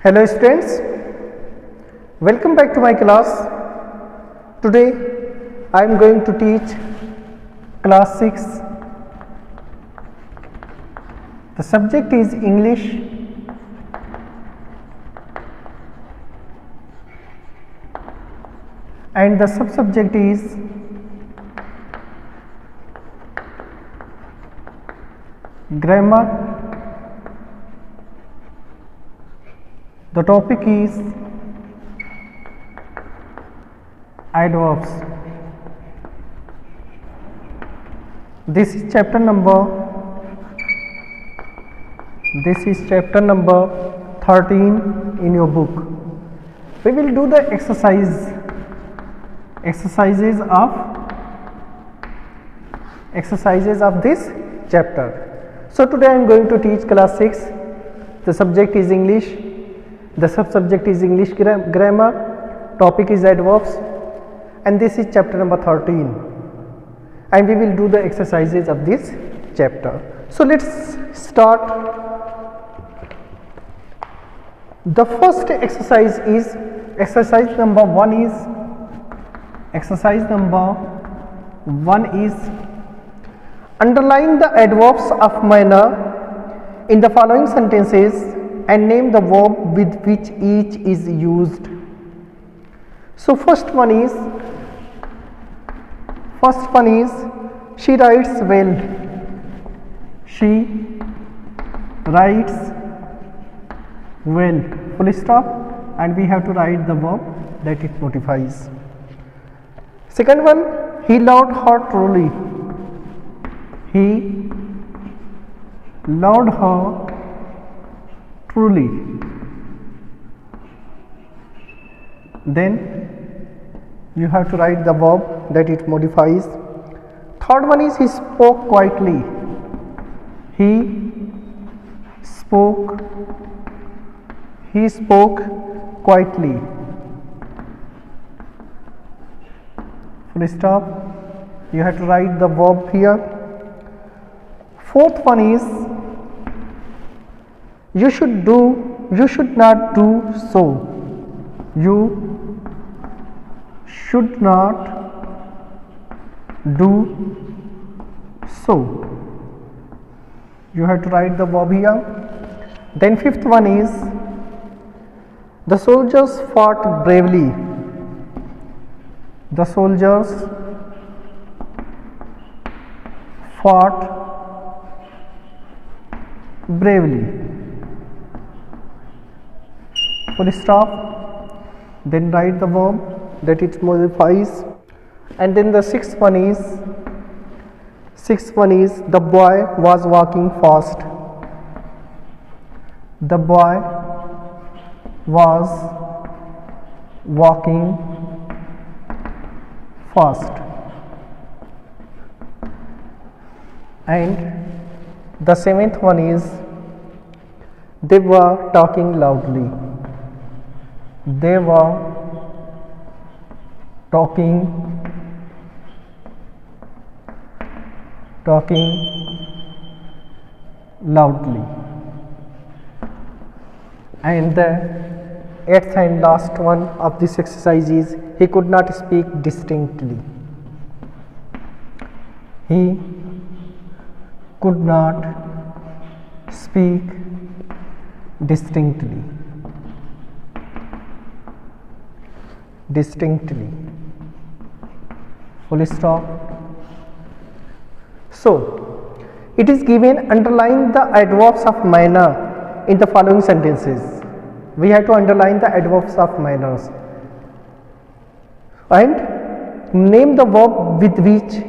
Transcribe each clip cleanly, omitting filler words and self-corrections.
Hello students, welcome back to my class. Today I am going to teach class 6. The subject is English and the subject is grammar. The topic is adverbs. This is chapter number 13 in your book. We will do the exercises of this chapter. So today I am going to teach class 6. The subject is English. The subject is English grammar, topic is adverbs, and this is chapter number 13, and we will do the exercises of this chapter. So let's start. The first exercise is exercise number 1 is underline the adverbs of manner in the following sentences and name the verb with which each is used. So first one is she writes well. She writes well, full stop, and we have to write the verb that it modifies. Second one, he loved her truly. He loved her truly. Then you have to write the verb that it modifies. Third one is he spoke quietly. He spoke quietly. Full stop. You have to write the verb here. Fourth one is you should not do so. You should not do so. You have to write the verb here. Then fifth one is the soldiers fought bravely. The soldiers fought bravely. Full stop. Then write the verb that it modifies. And then the sixth one is the boy was walking fast. The boy was walking fast. And the seventh one is they were talking loudly. They were talking loudly. And the eighth and last one of this exercise is he could not speak distinctly. He could not speak distinctly. Full stop. So it is given underline the adverbs of manner in the following sentences. We have to underline the adverbs of manners and name the verb with which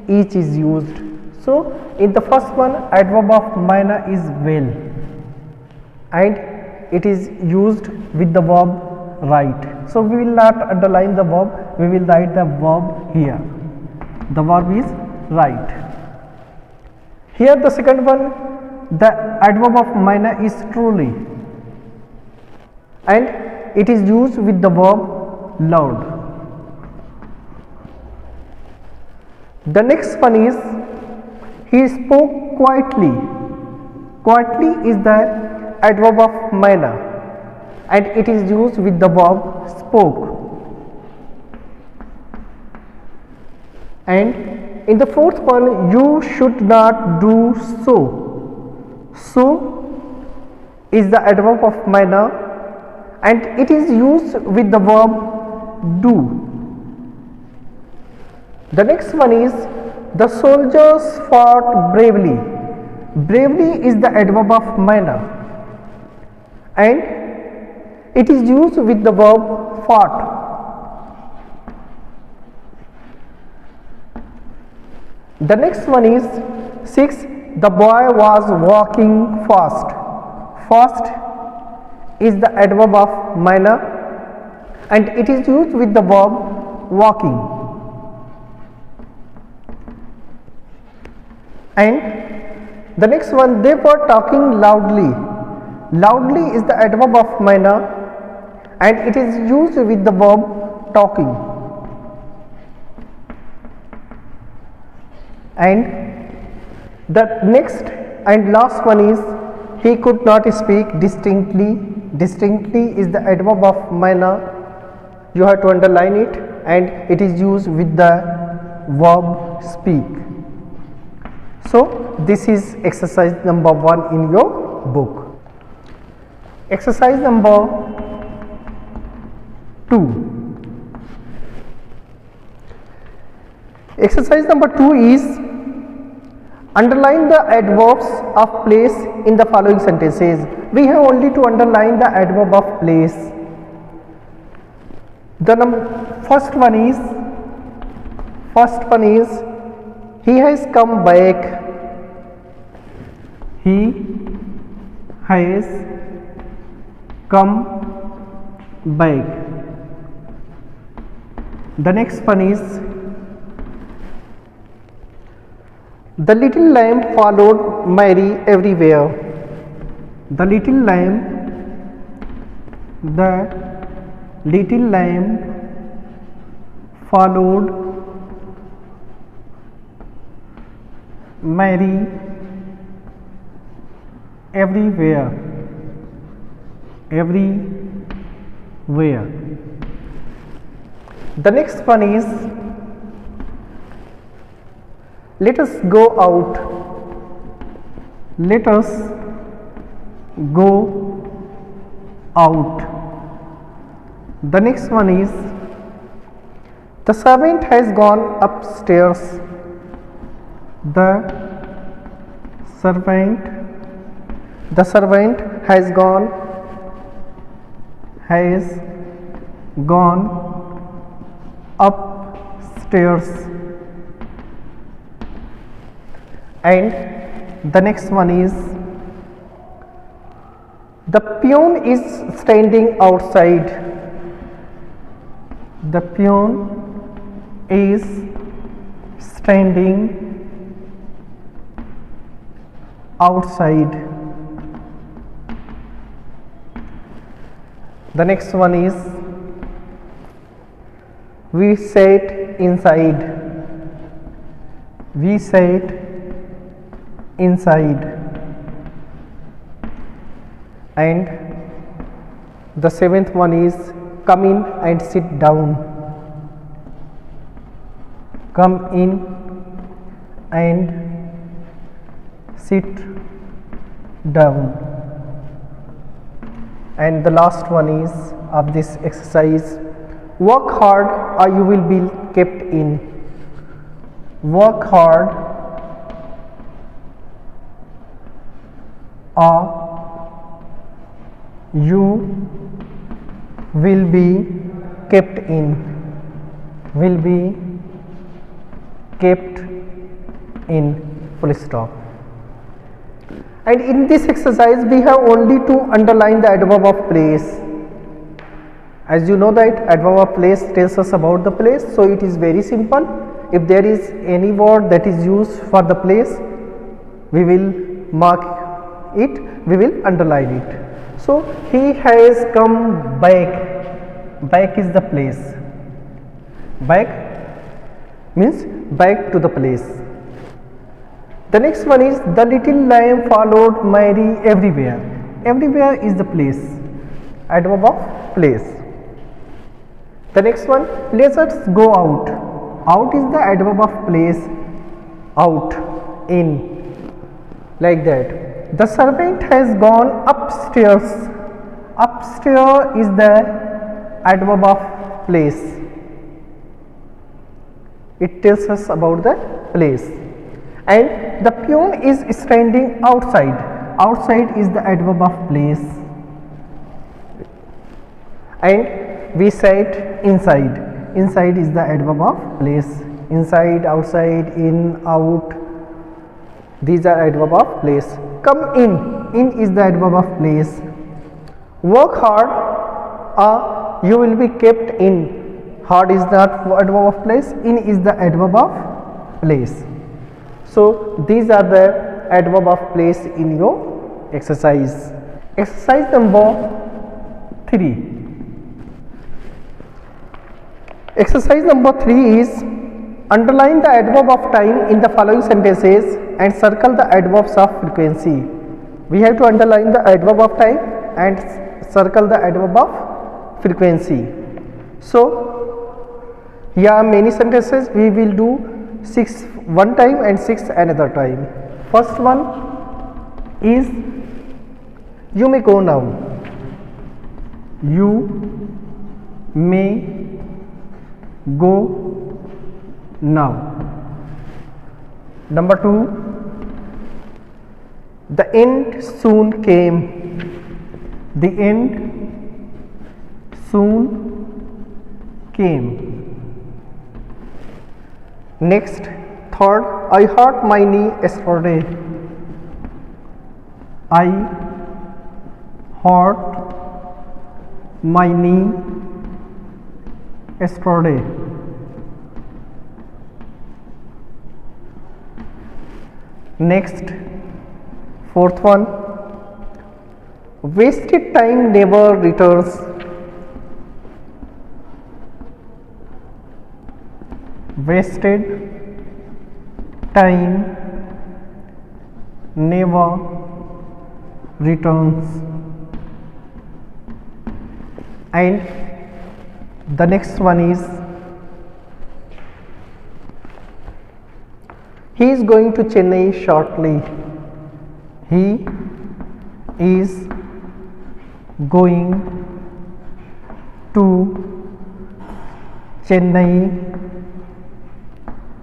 each is used. So in the first one, adverb of manner is well, and it is used with the verb right. So we will not underline the verb, we will write the verb here. The verb is right. Here the second one, the adverb of manner is truly, and it is used with the verb loud. The next one is he spoke quietly. Quietly is the adverb of manner, and it is used with the verb spoke. And in the fourth one, you should not do so. So is the adverb of manner and it is used with the verb do. The next one is the soldiers fought bravely. Bravely is the adverb of manner and it is used with the verb fought. The next one is 6. The boy was walking fast. Fast is the adverb of manner and it is used with the verb walking. And the next one, they were talking loudly. Loudly is the adverb of manner and it is used with the verb talking. And the next and last one is he could not speak distinctly. Distinctly is the adverb of manner. You have to underline it and it is used with the verb speak. So this is exercise number 1 in your book. Exercise number 2. Exercise number 2 is underline the adverbs of place in the following sentences. We have only to underline the adverb of place. The first one is he has come back. He has come back. The next one is the little lamb followed Mary everywhere. The little lamb followed Mary everywhere. The next one is let us go out. Let us go out. The next one is the servant has gone upstairs. The servant has gone upstairs. And the next one is the peon is standing outside. The peon is standing outside. The next one is we sat inside. We sat inside. And the seventh one is come in and sit down. Come in and sit down. And the last one is of this exercise, work hard or you will be kept in. Work hard or you will be kept in. Will be kept in, full stop. And in this exercise we have only to underline the adverb of place. As you know that adverb of place tells us about the place, so it is very simple. If there is any word that is used for the place, we will mark it, we will underline it. So he has come back. Back is the place. Back means back to the place. The next one is the little lamb followed Mary everywhere. Everywhere is the place. adverb of place. The next one, let us go out. Out is the adverb of place. Out, in, like that. The servant has gone upstairs. Upstairs is the adverb of place. It tells us about the place. And the peon is standing outside. Outside is the adverb of place. And we said inside. Inside is the adverb of place. Inside, outside, in, out, these are adverb of place. Come in. In is the adverb of place. Work hard. You will be kept in. Hard is the adverb of place. In is the adverb of place. So these are the adverb of place in your exercise. Exercise number 3. Exercise number 3 is underline the adverb of time in the following sentences and circle the adverbs of frequency. We have to underline the adverb of time and circle the adverb of frequency. So here are many sentences. We will do 6 one time and 6 another time. First one is you may go now. You may go now. Number 2, the end soon came. The end soon came. Next, third, I hurt my knee yesterday. I hurt my knee yesterday. Next, fourth one, wasted time never returns. Wasted time never returns. And the next one is he is going to Chennai shortly. He is going to Chennai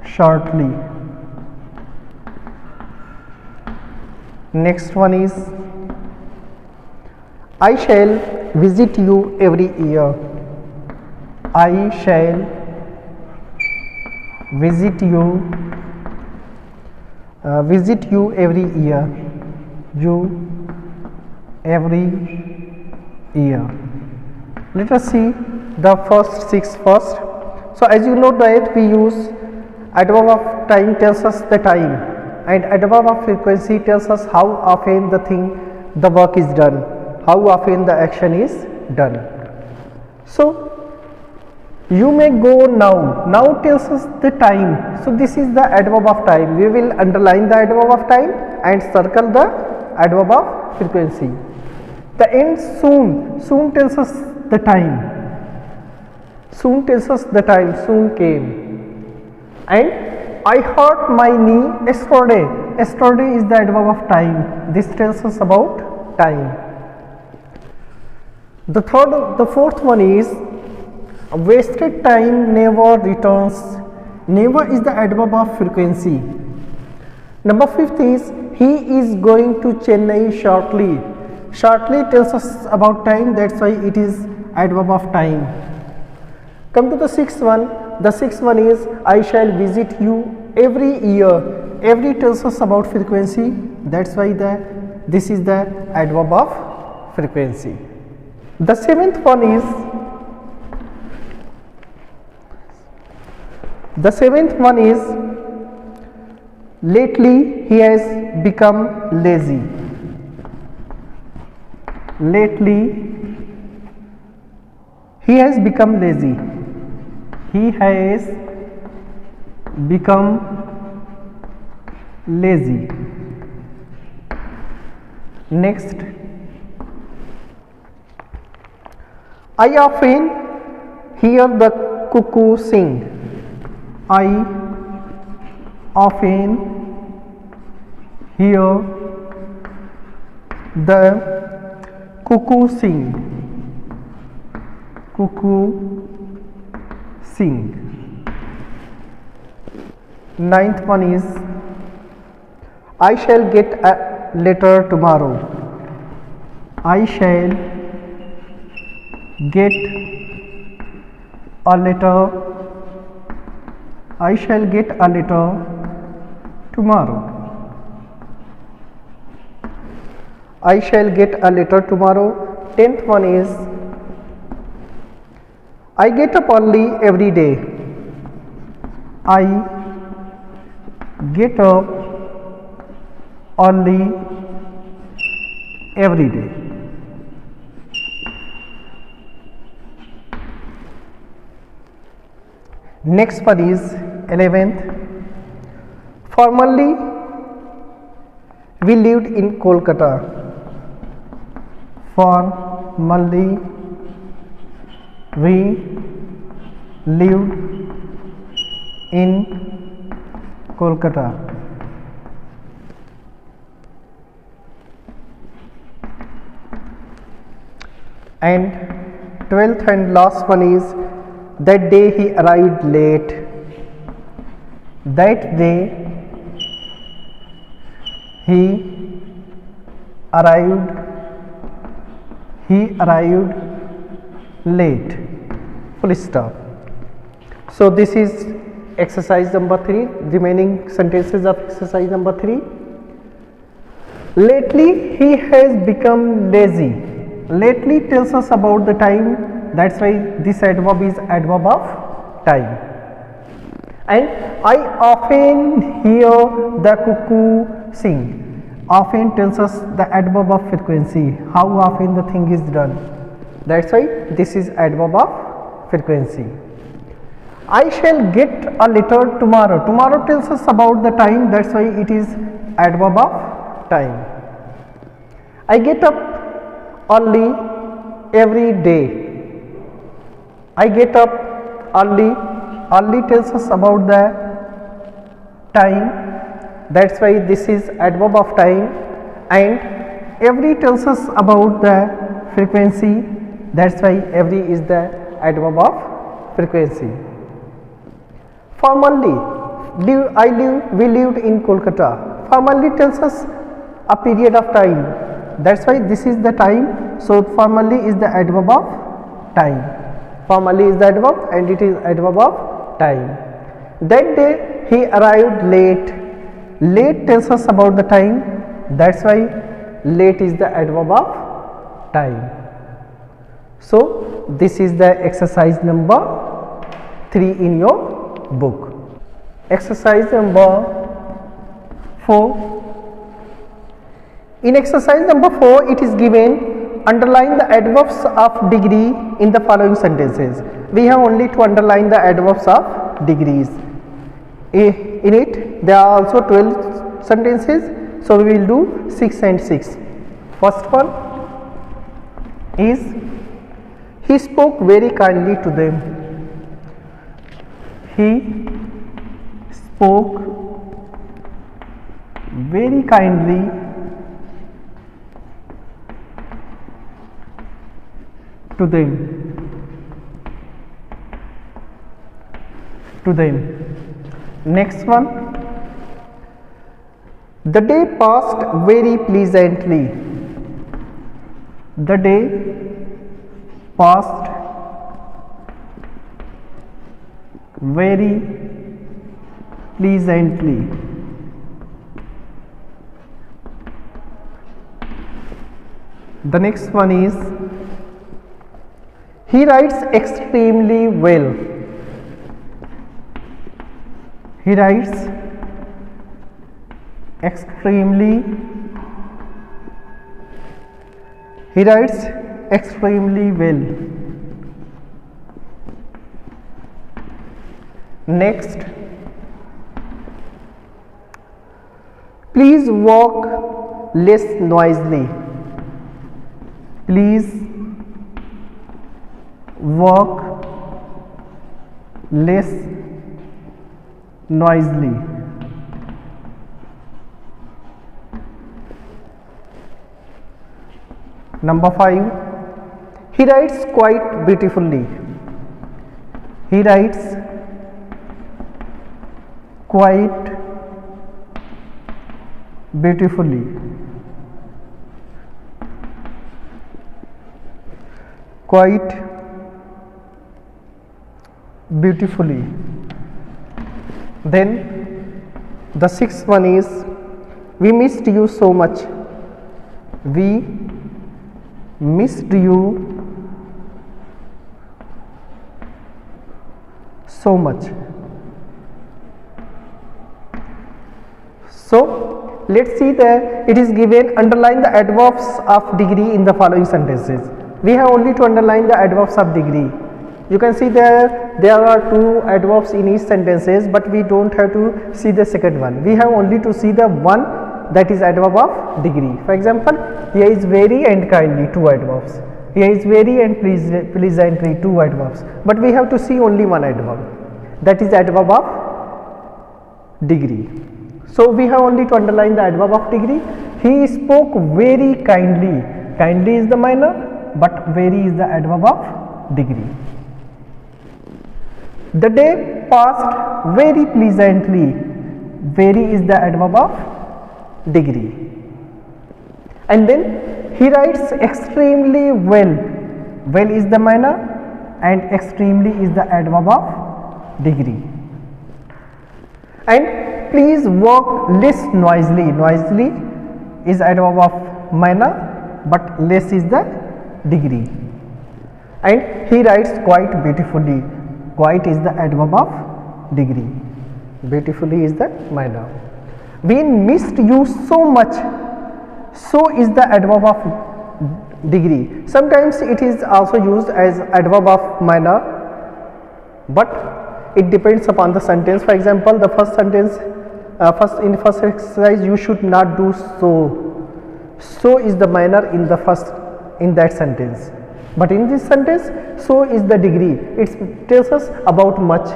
shortly. Next one is I shall visit you every year. I shall visit you every year. You every year. Let us see the first 6 first. So as you know that we use adverb of time tells us the time, and adverb of frequency tells us how often the work is done, how often the action is done. So you may go now. Now tells us the time. So this is the adverb of time. We will underline the adverb of time and circle the adverb of frequency. The end soon. Soon tells us the time. Soon tells us the time. Soon came. And I hurt my knee yesterday. Yesterday is the adverb of time. This tells us about time. The fourth one is wasted time never returns. Never is the adverb of frequency. Number 5th is he is going to Chennai shortly. Shortly tells us about time, that's why it is adverb of time. Come to the 6th one. The 6th one is I shall visit you every year. Every tells us about frequency, that's why this is the adverb of frequency. The 7th one is lately he has become lazy. Lately he has become lazy. He has become lazy. Next, I often hear the cuckoo sing. I often hear the cuckoo sing. Cuckoo sing. Ninth one is I shall get a letter tomorrow. I shall get a letter. I shall get a letter tomorrow. I shall get a letter tomorrow. 10th one is I get up early every day. I get up early every day. Next one is 11th. Formerly we lived in Kolkata. Formerly we lived in Kolkata. And 12th and last one is that day he arrived late. That day he arrived late. Full stop. So this is exercise number 3, remaining sentences of exercise number 3. Lately he has become lazy. Lately tells us about the time, that's why this adverb is adverb of time. And I often hear the cuckoo sing. Often tells us the adverb of frequency, how often the thing is done. That's why this is adverb of frequency. I shall get a letter tomorrow. Tomorrow tells us about the time, that's why it is adverb of time. I get up early every day. I get up early. Early tells us about the time, that's why this is adverb of time. And every tells us about the frequency, that's why every is the adverb of frequency. Formerly we lived in Kolkata. Formerly tells us a period of time, that's why this is the time. So formerly is the adverb of time. Formerly is the adverb and it is adverb of time. That day he arrived late. Late tells us about the time, that's why late is the adverb of time. So this is the exercise number 3 in your book. Exercise number 4. In exercise number 4 it is given underline the adverbs of degree in the following sentences. We have only to underline the adverbs of degrees. In it there are also 12 sentences, so we will do 6 and 6. First one is he spoke very kindly to them. He spoke very kindly to them. Next one, the day passed very pleasantly. The day passed very pleasantly. The next one is he writes extremely well. He writes extremely well. Next, please walk less noisily. Please work less noisily. Number 5, he writes quite beautifully. He writes quite beautifully. Quite beautifully. Then the 6th one is, we missed you so much. We missed you so much. So let's see that it is given, underline the adverbs of degree in the following sentences. We have only to underline the adverbs of degree. You can see there are 2 adverbs in each sentences, but we don't have to see the second one. We have only to see the one, that is adverb of degree. For example, here is very and kindly, 2 adverbs. Here is very and pleasantly, 2 adverbs. But we have to see only one adverb, that is adverb of degree. So we have only to underline the adverb of degree. He spoke very kindly. Kindly is the minor, but very is the adverb of degree. The day passed very pleasantly. Very is the adverb of degree. And then he writes extremely well. Well is the minor and extremely is the adverb of degree. And please work less noisily. Noisily is adverb of minor, but less is the degree. And he writes quite beautifully. Quite is the adverb of degree. Beautifully is the minor. We missed you so much. So is the adverb of degree. Sometimes it is also used as adverb of minor, but it depends upon the sentence. For example, the first sentence, first exercise, you should not do so. So is the minor in that sentence. But in this sentence, so is the degree. It tells us about much.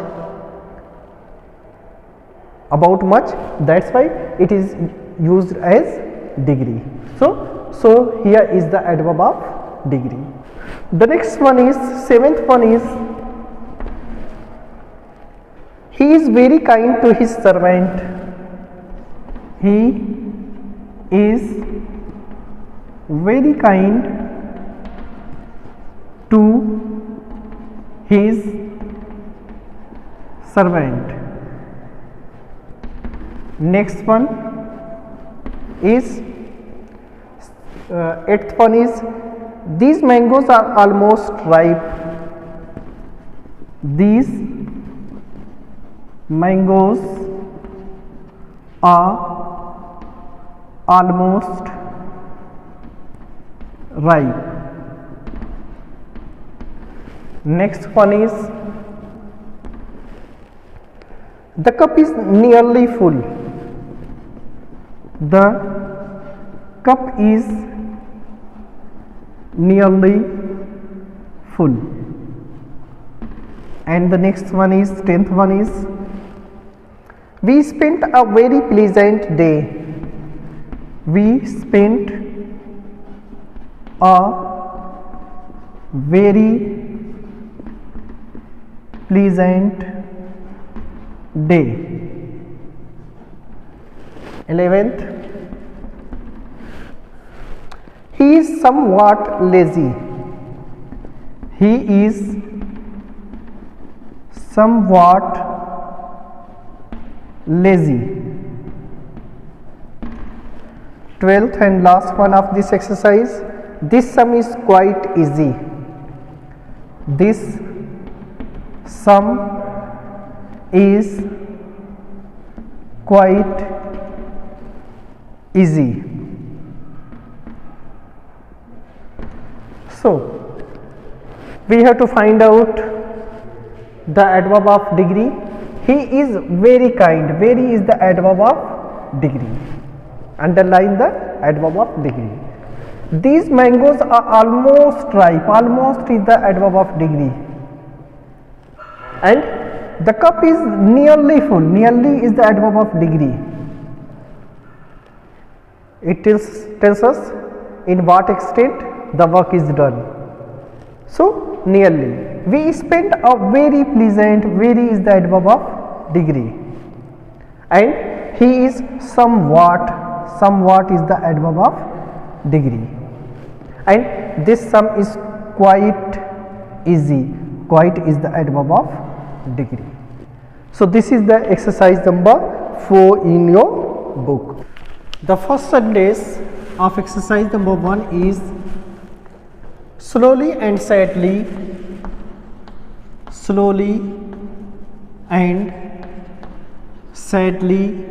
About much. That's why it is used as degree. So here is the adverb of degree. The next one is, 7th one is, he is very kind to his servant. He is very kind to his servant. Next one is, 8th one is, these mangoes are almost ripe. These mangoes are almost ripe. Next one is, the cup is nearly full. The cup is nearly full. And the next one is, 10th one is, we spent a very pleasant day. We spent a very pleasant day. 11th, he is somewhat lazy. He is somewhat lazy. 12th and last one of this exercise, this sum is quite easy. This sum is quite easy. So we have to find out the adverb of degree. He is very kind. Very is the adverb of degree. Underline the adverb of degree. These mangoes are almost ripe. Almost is the adverb of degree. And the cup is nearly full. Nearly is the adverb of degree. It tells us in what extent the work is done. So, nearly. We spent a very pleasant, very is the adverb of degree. And he is somewhat, somewhat is the adverb of degree. And this sum is quite easy. Quite is the adverb of degree. So, this is the exercise number 4 in your book. The first sentence of exercise number 1 is slowly and sadly, slowly and sadly,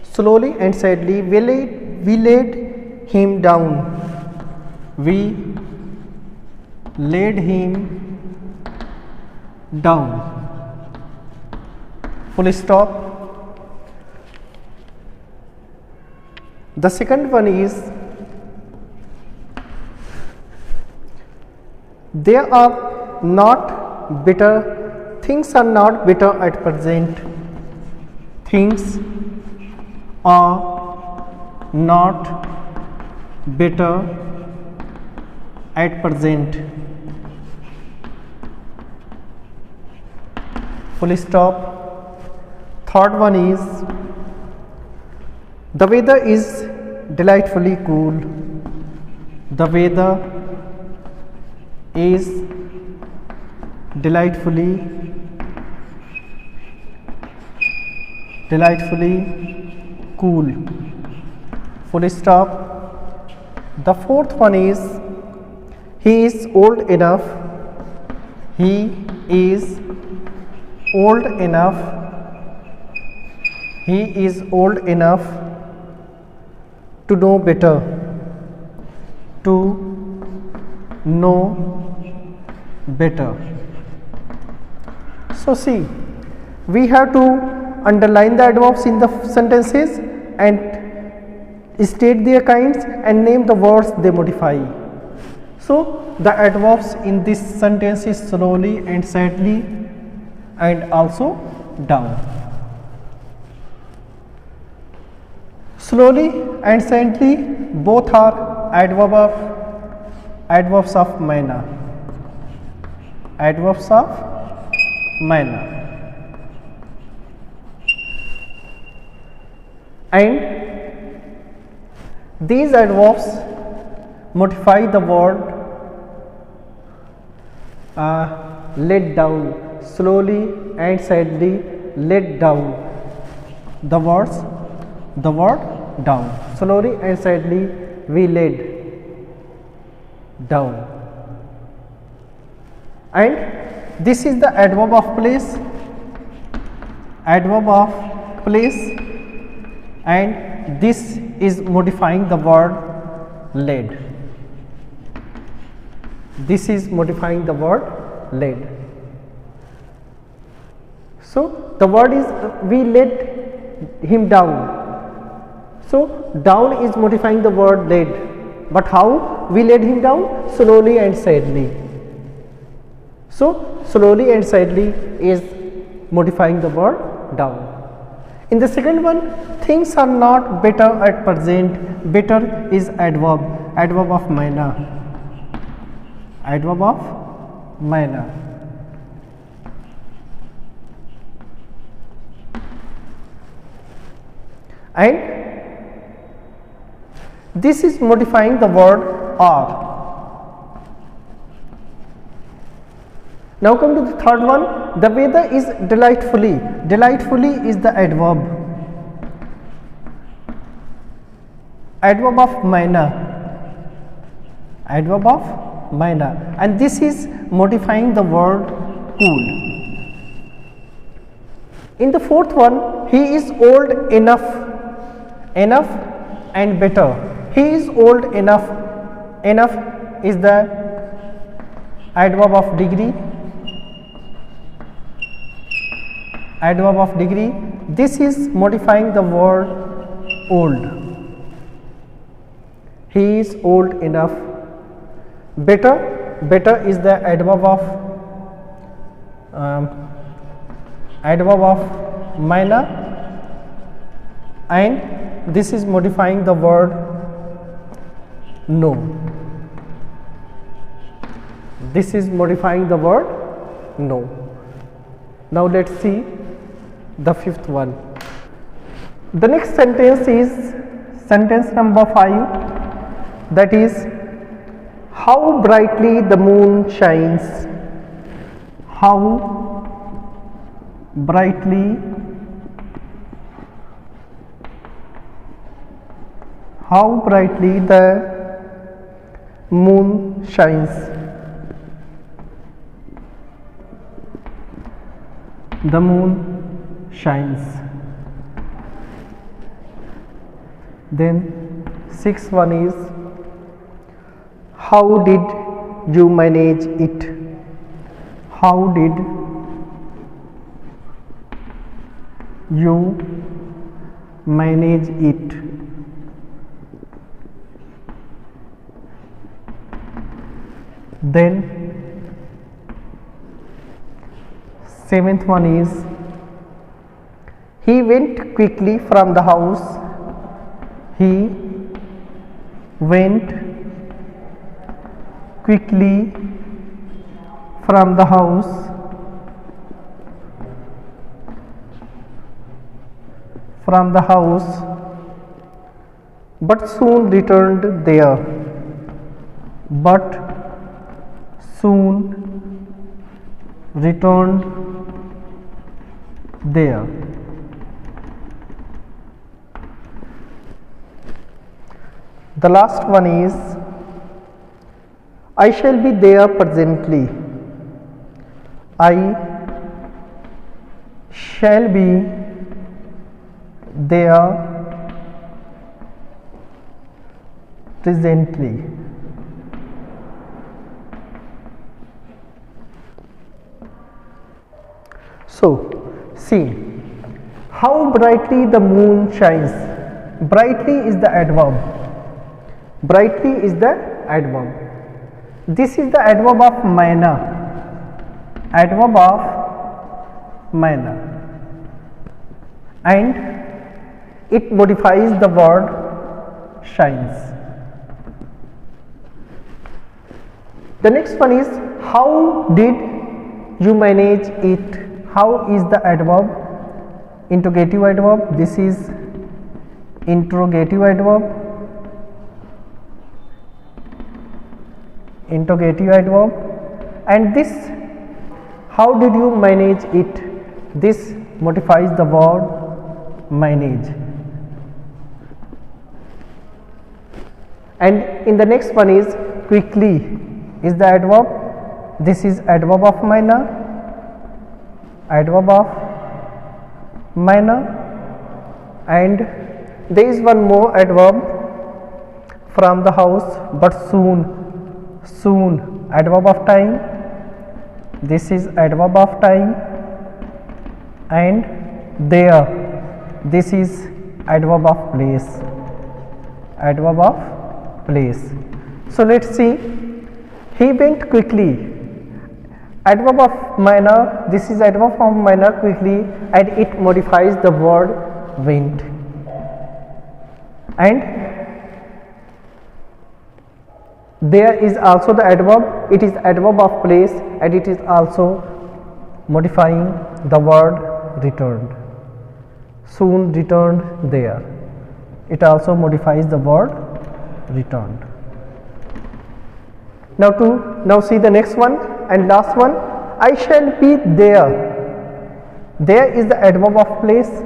slowly and sadly we laid him down. We laid him down. Full stop. The second one is there are not bitter, things are not bitter at present. Things are not bitter at present. Full stop. Third one is the weather is delightfully cool. The weather is delightfully cool. Full stop. The fourth one is he is old enough. He is old enough. He is old enough to know better. To know better. So see, we have to underline the adverbs in the sentences and state their kinds and name the words they modify. So the adverbs in this sentence is slowly and sadly and also down. Slowly and sadly both are adverbs of manner. Adverbs of manner. And these adverbs modify the word let down. Slowly and sadly let down. The word down. Slowly and sadly we laid down. And this is the adverb of place. Adverb of place. And this is modifying the word laid. This is modifying the word laid. So the word is we laid him down. So down is modifying the word laid. But how we laid him down? Slowly and sadly. So slowly and sadly is modifying the word down. In the second one, things are not better at present. Better is adverb of manner. Adverb of manner. And this is modifying the word are. Now come to the third one. The weather is delightfully. Delightfully is the adverb. Adverb of manner. Adverb of manner. And this is modifying the word cool. In the fourth one, he is old enough. Enough and better. He is old enough. Enough is the adverb of degree. Adverb of degree. This is modifying the word old. he is old enough. Better, better is the adverb of minor, and this is modifying the word no. This is modifying the word no. Now let's see the fifth one. The next sentence is sentence number 5, that is, how brightly the moon shines. How brightly the moon shines. The moon shines. Then sixth one is, how did you manage it? How did you manage it? Then seventh one is, he went quickly from the house. He went quickly from the house. But soon returned there. But soon returned there. The last one is, I shall be there presently. I shall be there presently. So, see how brightly the moon shines. Brightly is the adverb. Brightly is the adverb. This is the adverb of minor. Adverb of minor. And it modifies the word shines. The next one is, how did you manage it? How is the adverb? Interrogative adverb. This is interrogative adverb. Interrogative adverb. And this, how did you manage it? This modifies the word manage. And in the next one is, quickly is the adverb. This is adverb of minor. Adverb of minor. And there is one more adverb, from the house, but soon. Soon, adverb of time. This is adverb of time. And there, this is adverb of place. Adverb of place. So let's see. He went quickly. Adverb of minor. This is adverb of minor, quickly, and it modifies the word went. And there is also the adverb. It is adverb of place, and it is also modifying the word returned. Soon returned there. It also modifies the word returned. Now see the next one and last one. I shall be there. There is the adverb of place.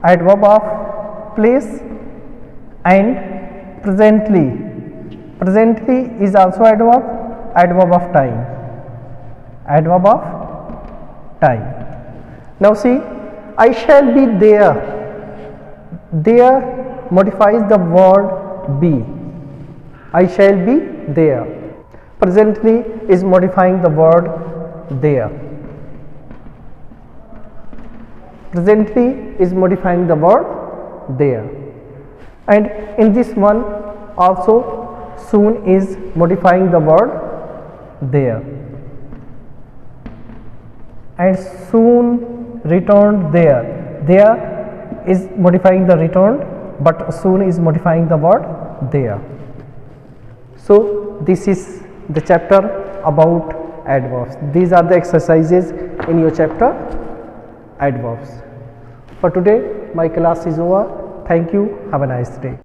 Adverb of place. And presently. Presently is also adverb. Adverb of time. Adverb of time. Now see, I shall be there. There modifies the word be. I shall be there. Presently is modifying the word there. Presently is modifying the word there. And in this one also soon is modifying the word there, and soon returned there. There is modifying the returned, but soon is modifying the word there. So this is the chapter about adverbs. These are the exercises in your chapter adverbs. For today my class is over. Thank you. Have a nice day.